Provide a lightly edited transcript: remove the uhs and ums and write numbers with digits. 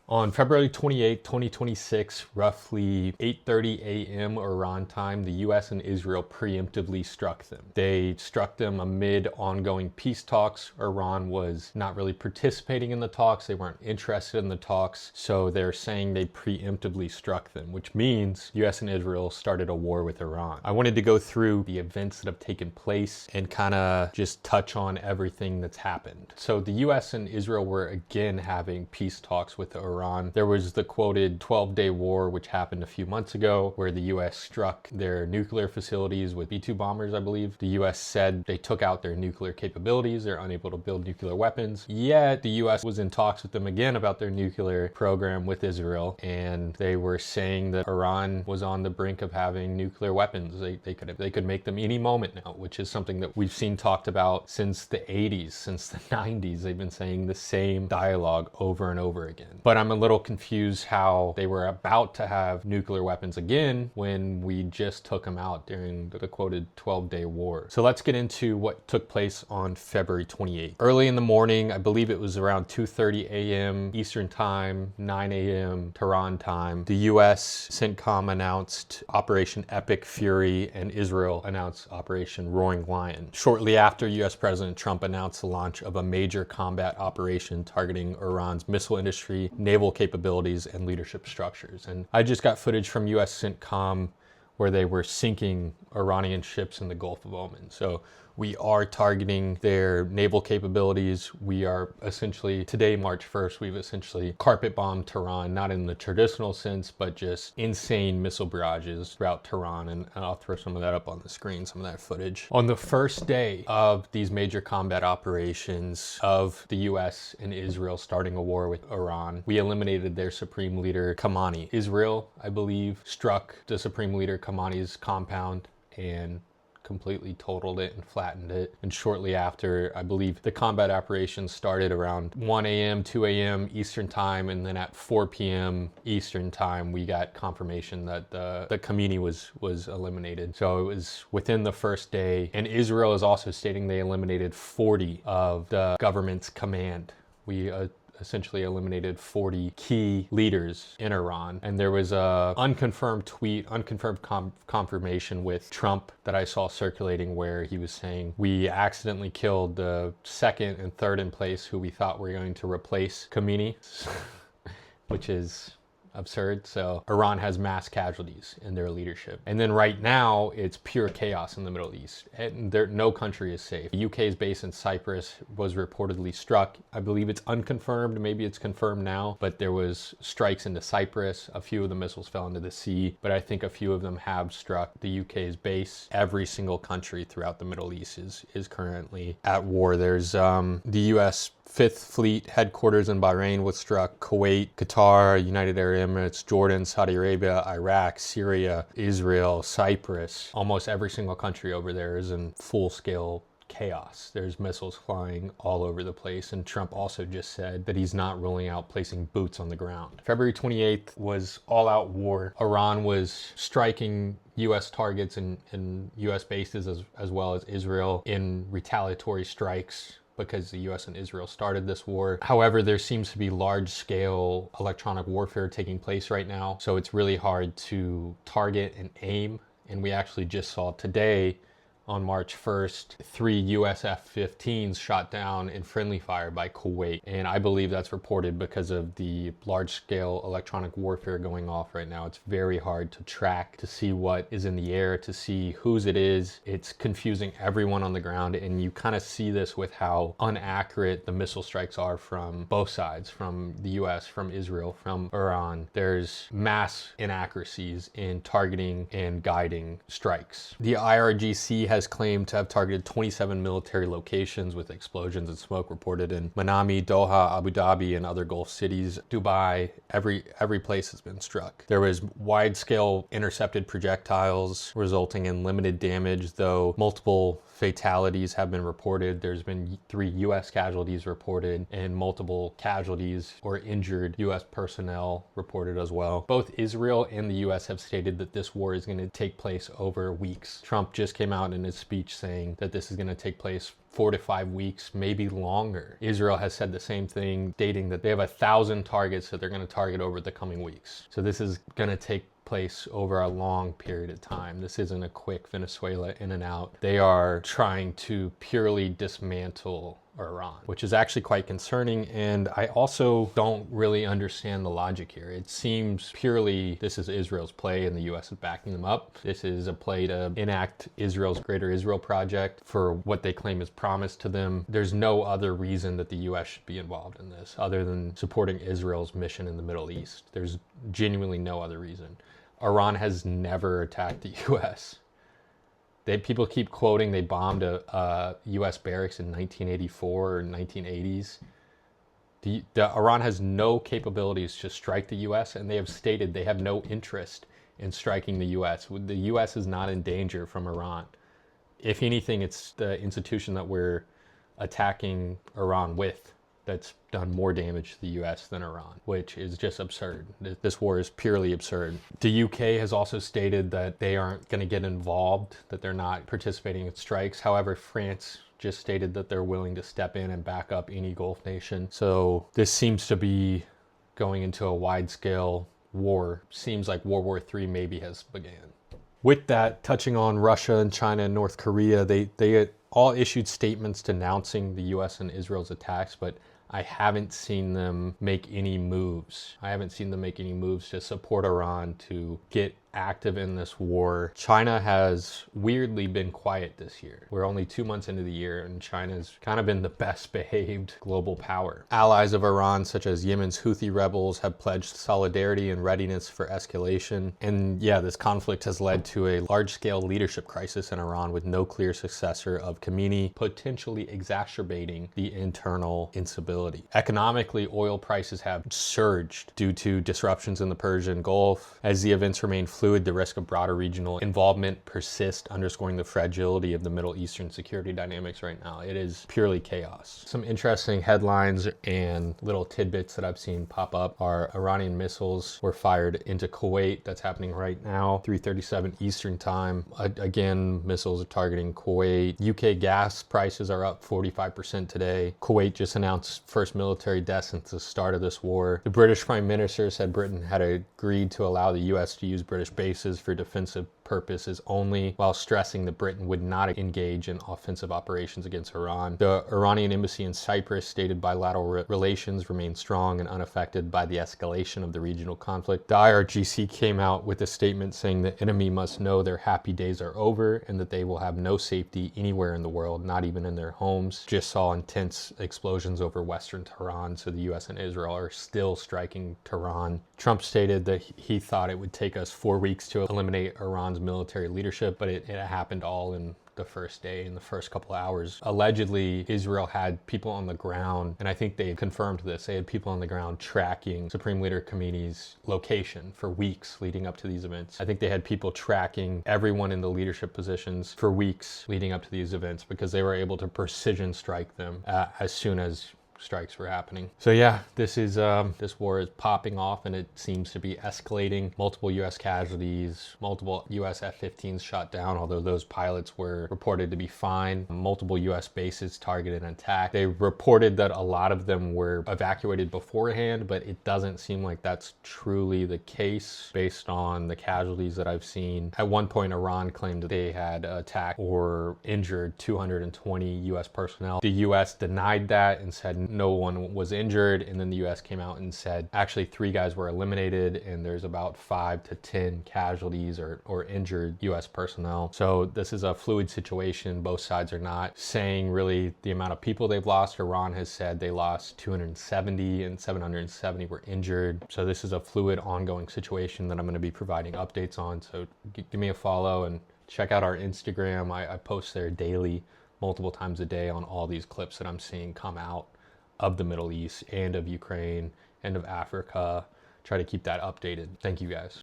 On February 28, 2026, roughly 8:30 a.m. Iran time, the US and Israel preemptively struck them. They struck them amid ongoing peace talks. Iran was not really participating in the talks. They weren't interested in the talks. So they're saying they preemptively struck them, which means US and Israel started a war with Iran. I wanted to go through the events that have taken place and kind of just touch on everything that's happened. So the US and Israel were again having peace talks with Iran. There was the quoted 12-day war, which happened a few months ago, where the US struck their nuclear facilities with B-2 bombers, I believe. The US said they took out their nuclear capabilities. They're unable to build nuclear weapons. Yet the US was in talks with them again about their nuclear program with Israel, and they were saying that Iran was on the brink of having nuclear weapons. They could make them any moment now, which is something that we've seen talked about since the 80s, since the 90s. They've been saying the same dialogue over and over again. But I'm a little confused how they were about to have nuclear weapons again when we just took them out during the quoted 12-day war. So let's get into what took place on February 28th. Early in the morning, I believe it was around 2:30 a.m. Eastern Time, 9 a.m. Tehran time, the US CENTCOM announced Operation Epic Fury and Israel announced Operation Roaring Lion. Shortly after, US President Trump announced the launch of a major combat operation targeting Iran's missile industry, naval capabilities, and leadership structures. And I just got footage from US CENTCOM where they were sinking Iranian ships in the Gulf of Oman. So we are targeting their naval capabilities. We are essentially, today, March 1st, we've essentially carpet bombed Tehran, not in the traditional sense, but just insane missile barrages throughout Tehran. And I'll throw some of that up on the screen, some of that footage. On the first day of these major combat operations of the US and Israel starting a war with Iran, we eliminated their supreme leader, Khamenei. Israel, I believe, struck the supreme leader Khamenei's compound and completely totaled it and flattened it. And shortly after, I believe the combat operations started around 1 a.m., 2 a.m. Eastern time, and then at 4 p.m. Eastern time, we got confirmation that Khamenei was eliminated. So it was within the first day. And Israel is also stating they eliminated 40 of the government's command. We essentially eliminated 40 key leaders in Iran. And there was a unconfirmed tweet, unconfirmed confirmation with Trump that I saw circulating where he was saying, we accidentally killed the second and third in place who we thought were going to replace Khamenei, which is absurd. So Iran has mass casualties in their leadership. And then right now, it's pure chaos in the Middle East. And no country is safe. The UK's base in Cyprus was reportedly struck. I believe it's unconfirmed. Maybe it's confirmed now. But there was strikes into Cyprus. A few of the missiles fell into the sea. But I think a few of them have struck the UK's base. Every single country throughout the Middle East is currently at war. There's the US Fifth Fleet headquarters in Bahrain was struck. Kuwait, Qatar, United Arab Emirates, Jordan, Saudi Arabia, Iraq, Syria, Israel, Cyprus. Almost every single country over there is in full-scale chaos. There's missiles flying all over the place, and Trump also just said that he's not ruling out placing boots on the ground. February 28th was all-out war. Iran was striking U.S. targets and U.S. bases as well as Israel in retaliatory strikes because the US and Israel started this war. However, there seems to be large-scale electronic warfare taking place right now, so it's really hard to target and aim. And we actually just saw today, on March 1st, 3 US F-15s shot down in friendly fire by Kuwait. And I believe that's reported because of the large-scale electronic warfare going off right now. It's very hard to track, to see what is in the air, to see whose it is. It's confusing everyone on the ground, and you kind of see this with how inaccurate the missile strikes are from both sides, from the US, from Israel, from Iran. There's mass inaccuracies in targeting and guiding strikes. The IRGC has claimed to have targeted 27 military locations with explosions and smoke reported in Manami, Doha, Abu Dhabi, and other Gulf cities. Dubai, every place has been struck. There was wide-scale intercepted projectiles resulting in limited damage, though multiple fatalities have been reported. There's been 3 US casualties reported and multiple casualties or injured US personnel reported as well. Both Israel and the US have stated that this war is going to take place over weeks. Trump just came out in his speech saying that this is going to take place 4 to 5 weeks, maybe longer. Israel has said the same thing, stating that they have 1,000 targets that they're going to target over the coming weeks. So this is going to take place over a long period of time. This isn't a quick Venezuela in and out. They are trying to purely dismantle Iran, which is actually quite concerning. And I also don't really understand the logic here. It seems purely this is Israel's play and the US is backing them up. This is a play to enact Israel's Greater Israel Project for what they claim is promised to them. There's no other reason that the US should be involved in this other than supporting Israel's mission in the Middle East. There's genuinely no other reason. Iran has never attacked the US. People keep quoting they bombed a U.S. barracks in 1984 or 1980s. Iran has no capabilities to strike the U.S., and they have stated they have no interest in striking the U.S. The U.S. is not in danger from Iran. If anything, it's the institution that we're attacking Iran with that's done more damage to the US than Iran, which is just absurd. This war is purely absurd. The UK has also stated that they aren't going to get involved, that they're not participating in strikes. However, France just stated that they're willing to step in and back up any Gulf nation. So this seems to be going into a wide-scale war. Seems like World War III maybe has began. With that, touching on Russia and China and North Korea, they all issued statements denouncing the US and Israel's attacks, but I haven't seen them make any moves. I haven't seen them make any moves to support Iran to get active in this war. China has weirdly been quiet this year. We're only 2 months into the year and China's kind of been the best behaved global power. Allies of Iran, such as Yemen's Houthi rebels, have pledged solidarity and readiness for escalation. And yeah, this conflict has led to a large-scale leadership crisis in Iran with no clear successor of Khamenei, potentially exacerbating the internal instability. Economically, oil prices have surged due to disruptions in the Persian Gulf. As the events remain fluid, the risk of broader regional involvement persists, underscoring the fragility of the Middle Eastern security dynamics right now. It is purely chaos. Some interesting headlines and little tidbits that I've seen pop up are Iranian missiles were fired into Kuwait. That's happening right now, 3:37 Eastern time. Again, missiles are targeting Kuwait. UK gas prices are up 45% today. Kuwait just announced first military death since the start of this war. The British Prime Minister said Britain had agreed to allow the US to use British bases for defensive purposes only, while stressing that Britain would not engage in offensive operations against Iran. The Iranian embassy in Cyprus stated bilateral relations remain strong and unaffected by the escalation of the regional conflict. The IRGC came out with a statement saying the enemy must know their happy days are over and that they will have no safety anywhere in the world, not even in their homes. Just saw intense explosions over western Tehran, so the US and Israel are still striking Tehran. Trump stated that he thought it would take us 4 weeks to eliminate Iran's military leadership, but it happened all in the first day, in the first couple of hours. Allegedly, Israel had people on the ground, and I think they confirmed this, they had people on the ground tracking Supreme Leader Khamenei's location for weeks leading up to these events. I think they had people tracking everyone in the leadership positions for weeks leading up to these events because they were able to precision strike them as soon as strikes were happening. So yeah, this war is popping off and it seems to be escalating. Multiple US casualties, multiple US F-15s shot down, although those pilots were reported to be fine. Multiple US bases targeted and attacked. They reported that a lot of them were evacuated beforehand, but it doesn't seem like that's truly the case based on the casualties that I've seen. At one point, Iran claimed that they had attacked or injured 220 US personnel. The US denied that and said no one was injured, and then the US came out and said actually 3 guys were eliminated and there's about 5 to 10 casualties or injured US personnel. So this is a fluid situation. Both sides are not saying really the amount of people they've lost. Iran has said they lost 270 and 770 were injured. So this is a fluid ongoing situation that I'm going to be providing updates on. So give me a follow and check out our Instagram. I post there daily, multiple times a day on all these clips that I'm seeing come out of the Middle East and of Ukraine and of Africa. Try to keep that updated. Thank you guys.